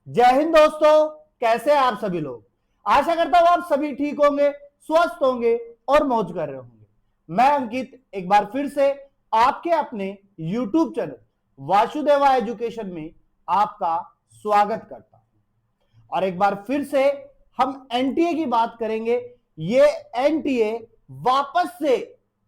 जय हिंद दोस्तों। कैसे हैं आप सभी लोग। आशा करता हूं आप सभी ठीक होंगे, स्वस्थ होंगे और मौज कर रहे होंगे। मैं अंकित एक बार फिर से आपके अपने YouTube चैनल वासुदेवा एजुकेशन में आपका स्वागत करता हूं। और एक बार फिर से हम एनटीए की बात करेंगे। ये एनटीए वापस से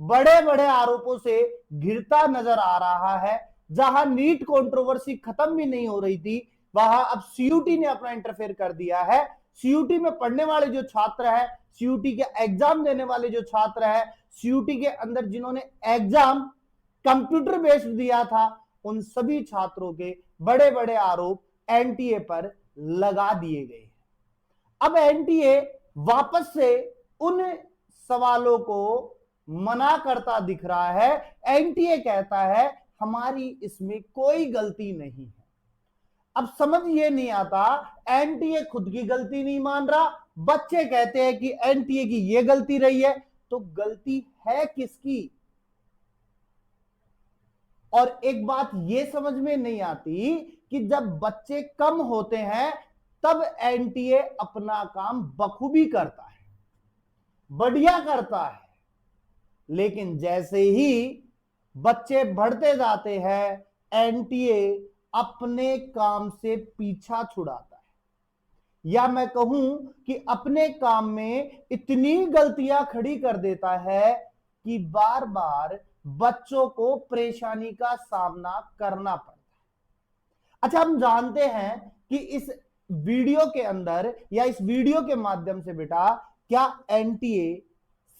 बड़े बड़े आरोपों से घिरता नजर आ रहा है। जहां नीट कंट्रोवर्सी खत्म भी नहीं हो रही थी, वहां अब सीयूटी ने अपना इंटरफेयर कर दिया है। सीयूटी में पढ़ने वाले जो छात्र है, सीयूटी के एग्जाम देने वाले जो छात्र है, सीयूटी के अंदर जिन्होंने एग्जाम कंप्यूटर बेस्ड दिया था, उन सभी छात्रों के बड़े बड़े आरोप एनटीए पर लगा दिए गए। अब एनटीए वापस से उन सवालों को मना करता दिख रहा है। एनटीए कहता है हमारी इसमें कोई गलती नहीं है। अब समझ ये नहीं आता, एनटीए खुद की गलती नहीं मान रहा, बच्चे कहते हैं कि एनटीए की ये गलती रही है, तो गलती है किसकी। और एक बात ये समझ में नहीं आती कि जब बच्चे कम होते हैं तब एनटीए अपना काम बखूबी करता है, बढ़िया करता है, लेकिन जैसे ही बच्चे बढ़ते जाते हैं एनटीए अपने काम से पीछा छुड़ाता है, या मैं कहूं कि अपने काम में इतनी गलतियां खड़ी कर देता है कि बार बार बच्चों को परेशानी का सामना करना पड़ता है। अच्छा, हम जानते हैं कि इस वीडियो के अंदर या इस वीडियो के माध्यम से बेटा क्या एनटीए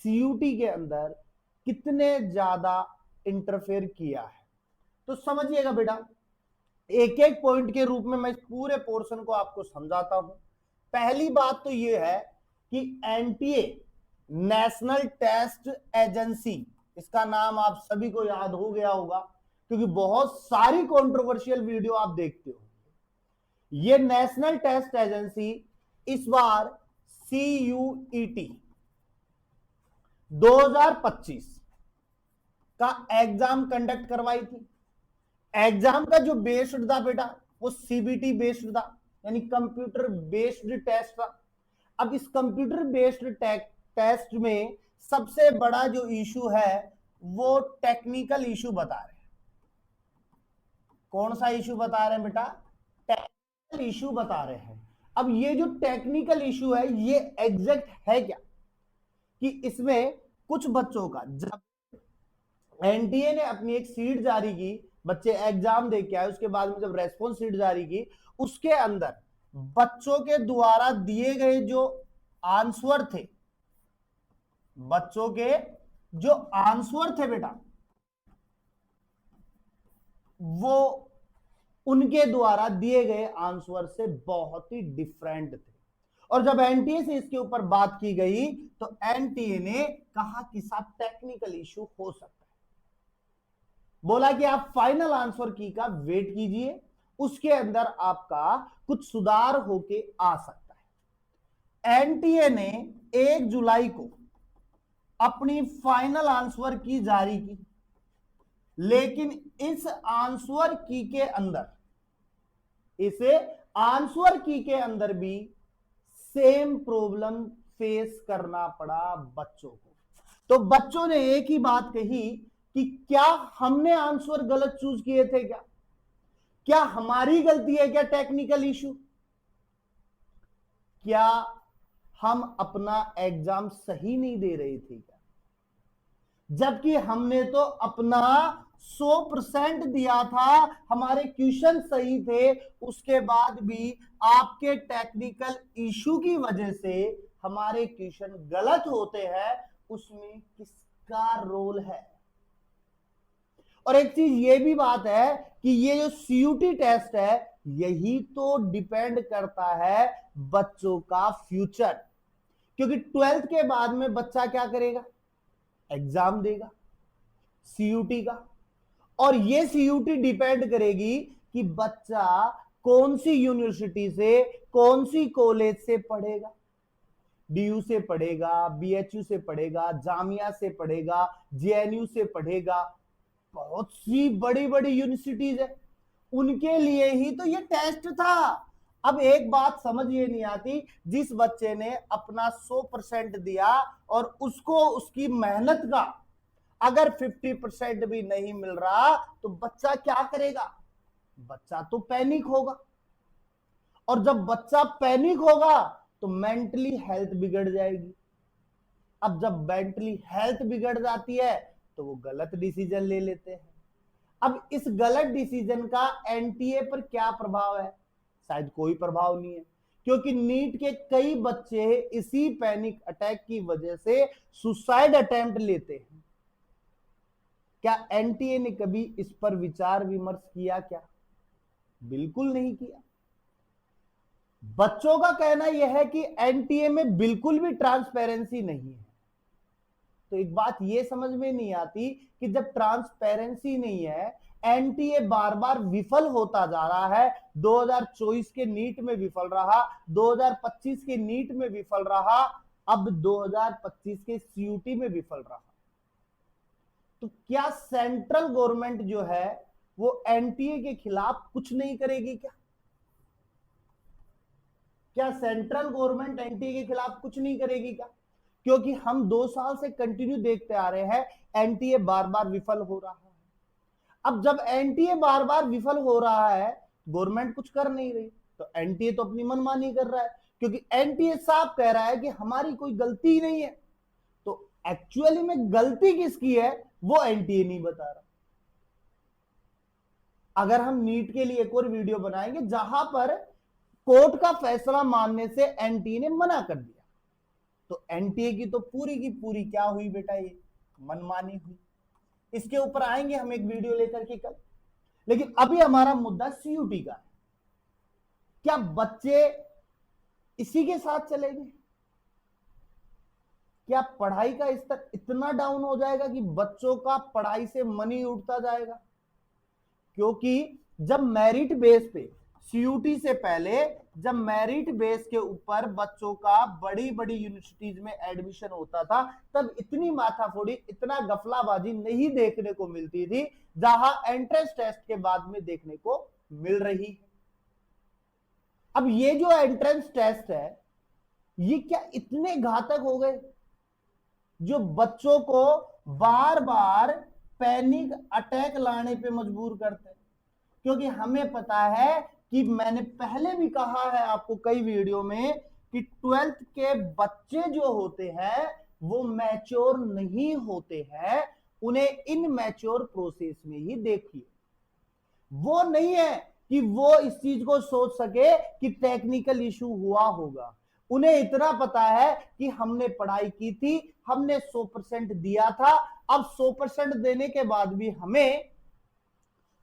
सीयूटी के अंदर कितने ज्यादा इंटरफेयर किया है, तो समझिएगा बेटा। एक एक पॉइंट के रूप में मैं इस पूरे पोर्शन को आपको समझाता हूं। पहली बात तो यह है कि एनटीए नेशनल टेस्ट एजेंसी, इसका नाम आप सभी को याद हो गया होगा क्योंकि बहुत सारी कंट्रोवर्शियल वीडियो आप देखते हो। ये नेशनल टेस्ट एजेंसी इस बार सीयूईटी 2025 का एग्जाम कंडक्ट करवाई थी। एग्जाम का जो बेस्ड था बेटा वो सीबीटी बेस्ड था, यानी कंप्यूटर बेस्ड टेस्ट था। अब इस कंप्यूटर बेस्ड टेस्ट में सबसे बड़ा जो इशू है वो टेक्निकल इशू बता रहे हैं। कौन सा इशू बता रहे हैं बेटा? टेक्निकल इशू बता रहे हैं। अब ये जो टेक्निकल इशू है ये एग्जैक्ट है क्या कि इसमें कुछ बच्चों का, जब एनटीए ने अपनी एक सीट जारी की, बच्चे एग्जाम दे के आए, उसके बाद में जब रेस्पॉन्स सीट जारी की, उसके अंदर बच्चों के द्वारा दिए गए जो आंसर थे, बच्चों के जो आंसर थे बेटा, वो उनके द्वारा दिए गए आंसर से बहुत ही डिफरेंट थे। और जब एनटीए से इसके ऊपर बात की गई तो एनटीए ने कहा कि साहब टेक्निकल इशू हो सकता है। बोला कि आप फाइनल आंसर की का वेट कीजिए, उसके अंदर आपका कुछ सुधार होके आ सकता है। एनटीए ने 1 जुलाई को अपनी फाइनल आंसर की जारी की, लेकिन इस आंसर की के अंदर, इसे आंसर की के अंदर भी सेम प्रॉब्लम फेस करना पड़ा बच्चों को। तो बच्चों ने एक ही बात कही कि क्या हमने आंसर गलत चूज किए थे, क्या हमारी गलती है, क्या टेक्निकल इशू, क्या हम अपना एग्जाम सही नहीं दे रहे थे क्या, जबकि हमने तो अपना 100% दिया था, हमारे क्वेश्चन सही थे, उसके बाद भी आपके टेक्निकल इशू की वजह से हमारे क्वेश्चन गलत होते हैं, उसमें किसका रोल है। और एक चीज ये भी बात है कि ये जो सीयूटी टेस्ट है यही तो डिपेंड करता है बच्चों का फ्यूचर, क्योंकि 12th के बाद में बच्चा क्या करेगा? एग्जाम देगा सीयूटी का, और ये सीयूटी डिपेंड करेगी कि बच्चा कौन सी यूनिवर्सिटी से, कौन सी कॉलेज से पढ़ेगा। डीयू से पढ़ेगा, बीएचयू से पढ़ेगा, जामिया से पढ़ेगा, जेएनयू से पढ़ेगा, बहुत सी बड़ी बड़ी यूनिवर्सिटीज है, उनके लिए ही तो ये टेस्ट था। अब एक बात समझ ये नहीं आती, जिस बच्चे ने अपना 100% दिया और उसको उसकी मेहनत का अगर 50% भी नहीं मिल रहा तो बच्चा क्या करेगा? बच्चा तो पैनिक होगा, और जब बच्चा पैनिक होगा तो मेंटली हेल्थ बिगड़ जाएगी। अब जब मेंटली हेल्थ बिगड़ जाती है तो वो गलत डिसीजन ले लेते हैं। अब इस गलत डिसीजन का एनटीए पर क्या प्रभाव है? शायद कोई प्रभाव नहीं है, क्योंकि नीट के कई बच्चे इसी पैनिक अटैक की वजह से सुसाइड अटेम्प्ट लेते हैं। क्या एनटीए ने कभी इस पर विचार विमर्श किया क्या? बिल्कुल नहीं किया। बच्चों का कहना यह है कि एनटीए में बिल्कुल भी ट्रांसपेरेंसी नहीं है। तो एक बात ये समझ में नहीं आती कि जब ट्रांसपेरेंसी नहीं है, एनटीए बार बार विफल होता जा रहा है, 2024 के नीट में विफल रहा, 2025 के नीट में विफल रहा, अब 2025 के सीयूटी में विफल रहा, तो क्या सेंट्रल गवर्नमेंट जो है वो एनटीए के खिलाफ कुछ नहीं करेगी क्या? क्या सेंट्रल गवर्नमेंट एनटीए के खिलाफ कुछ नहीं करेगी क्या? क्योंकि हम 2 साल से कंटिन्यू देखते आ रहे हैं एनटीए बार बार विफल हो रहा है। अब जब एनटीए बार बार विफल हो रहा है, गवर्नमेंट कुछ कर नहीं रही, तो एनटीए तो अपनी मनमानी कर रहा है, क्योंकि एनटीए साफ कह रहा है कि हमारी कोई गलती ही नहीं है। तो एक्चुअली में गलती किसकी है वो एनटीए नहीं बता रहा। अगर हम नीट के लिए एक और वीडियो बनाएंगे जहां पर कोर्ट का फैसला मानने से एनटीए ने मना कर दिया, तो एनटीए की तो पूरी की पूरी क्या हुई बेटा, ये मनमानी हुई। इसके ऊपर आएंगे हम एक वीडियो लेकर के कल। लेकिन अभी हमारा मुद्दा सीयूटी का है। क्या बच्चे इसी के साथ चलेंगे? क्या पढ़ाई का स्तर इतना डाउन हो जाएगा कि बच्चों का पढ़ाई से मन ही उठता जाएगा? क्योंकि जब मेरिट बेस पे सीयूटी से पहले जब मेरिट बेस के ऊपर बच्चों का बड़ी बड़ी यूनिवर्सिटीज में एडमिशन होता था, तब इतनी माथाफोड़ी, इतना गफलाबाजी नहीं देखने को मिलती थी जहां एंट्रेंस टेस्ट के बाद में देखने को मिल रही है। अब ये जो एंट्रेंस टेस्ट है, ये क्या इतने घातक हो गए जो बच्चों को बार बार पैनिक अटैक लाने पे मजबूर करते हैं? क्योंकि हमें पता है कि मैंने पहले भी कहा है आपको कई वीडियो में कि 12th के बच्चे जो होते हैं वो मैच्योर नहीं होते हैं, उन्हें इनमैच्योर प्रोसेस में ही देखिए। वो नहीं है कि वो इस चीज को सोच सके कि टेक्निकल इशू हुआ होगा। उन्हें इतना पता है कि हमने पढ़ाई की थी, हमने 100% दिया था, अब 100% देने के बाद भी हमें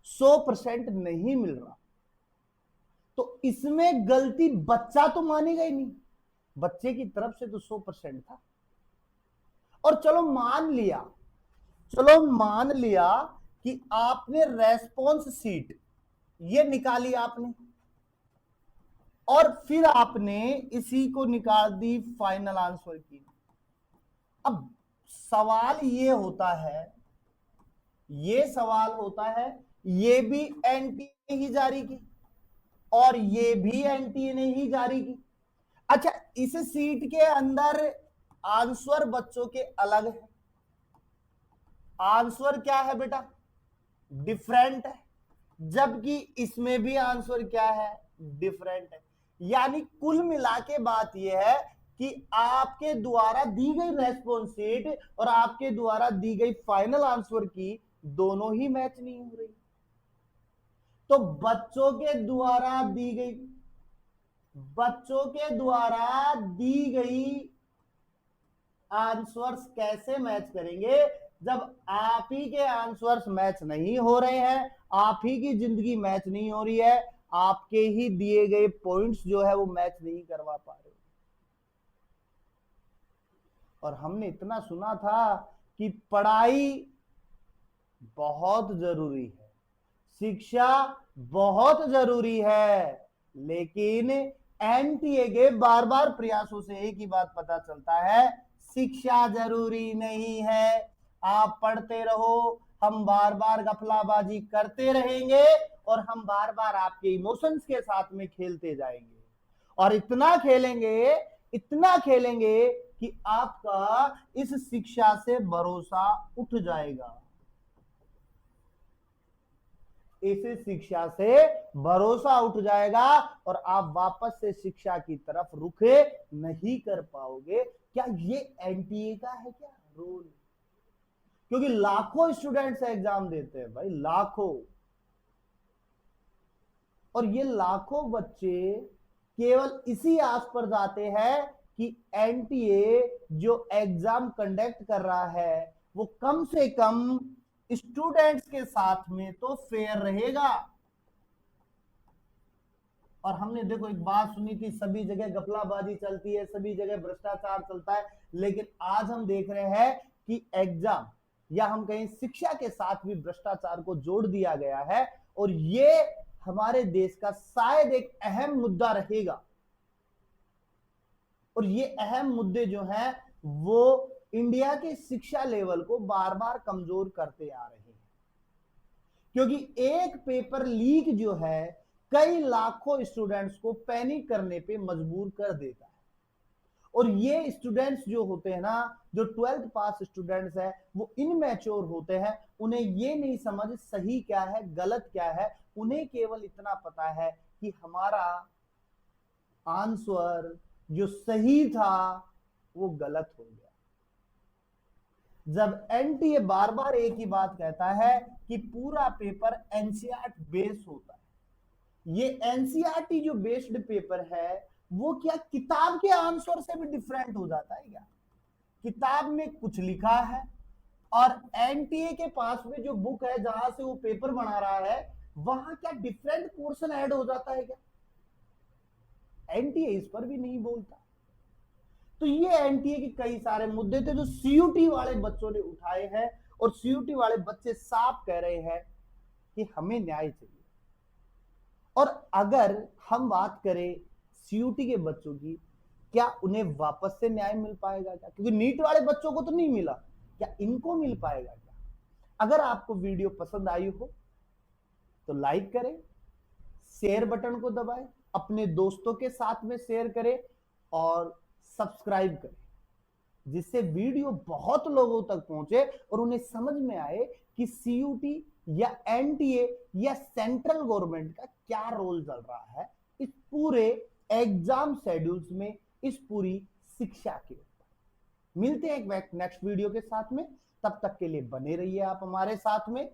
100% नहीं मिल रहा, तो इसमें गलती बच्चा तो मानेगा ही नहीं, बच्चे की तरफ से तो 100% था। और चलो मान लिया कि आपने रेस्पॉन्स सीट ये निकाली आपने, और फिर आपने इसी को निकाल दी फाइनल आंसर की। अब सवाल ये होता है, ये भी एनटीए ने ही जारी की और ये भी एनटीए ने ही जारी की। अच्छा, इस सीट के अंदर आंसर बच्चों के अलग है। आंसर क्या है बेटा? डिफरेंट है, जबकि इसमें भी आंसर क्या है? डिफरेंट है। यानी कुल मिला के बात यह है कि आपके द्वारा दी गई रेस्पॉन्स सीट और आपके द्वारा दी गई फाइनल आंसर की दोनों ही मैच नहीं हो रही। तो बच्चों के द्वारा दी गई आंसर्स कैसे मैच करेंगे जब आप ही के आंसर्स मैच नहीं हो रहे हैं, आप ही की जिंदगी मैच नहीं हो रही है, आपके ही दिए गए पॉइंट्स जो है वो मैच नहीं करवा पा रहे। और हमने इतना सुना था कि पढ़ाई बहुत जरूरी है, शिक्षा बहुत जरूरी है, लेकिन एनटीए के बार बार प्रयासों से एक ही बात पता चलता है, शिक्षा जरूरी नहीं है। आप पढ़ते रहो, हम बार बार गफलाबाजी करते रहेंगे और हम बार बार आपके इमोशंस के साथ में खेलते जाएंगे और इतना खेलेंगे कि आपका इस शिक्षा से भरोसा उठ जाएगा। इस शिक्षा से भरोसा उठ जाएगा और आप वापस से शिक्षा की तरफ रुखे नहीं कर पाओगे। क्या ये एनटीए का है क्या रोल? क्योंकि लाखों स्टूडेंट्स एग्जाम देते हैं भाई, लाखों, और ये लाखों बच्चे केवल इसी आस पर जाते हैं कि एनटीए जो एग्जाम कंडक्ट कर रहा है वो कम से कम स्टूडेंट्स के साथ में तो फेयर रहेगा। और हमने देखो एक बात सुनी थी, सभी जगह गफलाबाजी चलती है, सभी जगह भ्रष्टाचार चलता है, लेकिन आज हम देख रहे हैं कि एग्जाम या हम कहें शिक्षा के साथ भी भ्रष्टाचार को जोड़ दिया गया है और ये हमारे देश का शायद एक अहम मुद्दा रहेगा। और ये अहम मुद्दे जो हैं वो इंडिया के शिक्षा लेवल को बार बार कमजोर करते आ रहे हैं, क्योंकि एक पेपर लीक जो है कई लाखों स्टूडेंट्स को पैनिक करने पे मजबूर कर देता है। और ये स्टूडेंट्स जो होते हैं ना, जो 12th पास स्टूडेंट्स है, वो इनमैच्योर होते हैं, उन्हें ये नहीं समझ सही क्या है गलत क्या है, उन्हें केवल इतना पता है कि हमारा आंसर जो सही था वो गलत हो गया। जब एनटीए बार बार एक ही बात कहता है कि पूरा पेपर एनसीईआरटी बेस्ड होता है, ये एनसीईआरटी जो बेस्ड पेपर है वो क्या किताब के आंसर से भी डिफरेंट हो जाता है क्या? किताब में कुछ लिखा है और एनटीए के पास में जो बुक है जहां से वो पेपर बना रहा है वहां क्या डिफरेंट पोर्शन ऐड हो जाता है क्या? एनटीए इस पर भी नहीं बोलता। तो ये एनटीए के कई सारे मुद्दे थे जो सीयूटी वाले बच्चों ने उठाए हैं और सीयूटी वाले बच्चे साफ कह रहे हैं कि हमें न्याय चाहिए। और अगर हम बात करें सीयूटी के बच्चों की, क्या उन्हें वापस से न्याय मिल पाएगा क्या? क्योंकि नीट वाले बच्चों को तो नहीं मिला, क्या इनको मिल पाएगा क्या? अगर आपको वीडियो पसंद आई हो तो लाइक करें, शेयर बटन को दबाएं, अपने दोस्तों के साथ में शेयर करें और सब्सक्राइब करें, जिससे वीडियो बहुत लोगों तक पहुंचे और उन्हें समझ में आए कि सीयूटी या एनटीए या सेंट्रल गवर्नमेंट का क्या रोल चल रहा है इस पूरे एग्जाम शेड्यूल्स में, इस पूरी शिक्षा के ऊपर। मिलते हैं एक नेक्स्ट वीडियो के साथ में, तब तक के लिए बने रहिए आप हमारे साथ में।